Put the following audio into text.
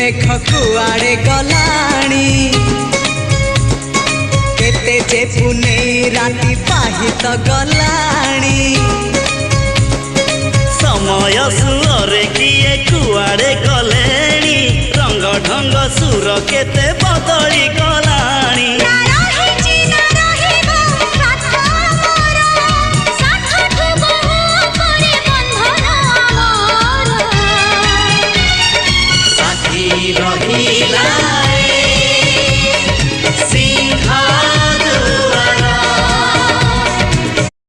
देख कुआड़े गलाणी केते जे पुने राति पाहित गलाणी समय सुरे किए कुआड़े गलेणी रंग ढंग सुर केते बदली गलाणी।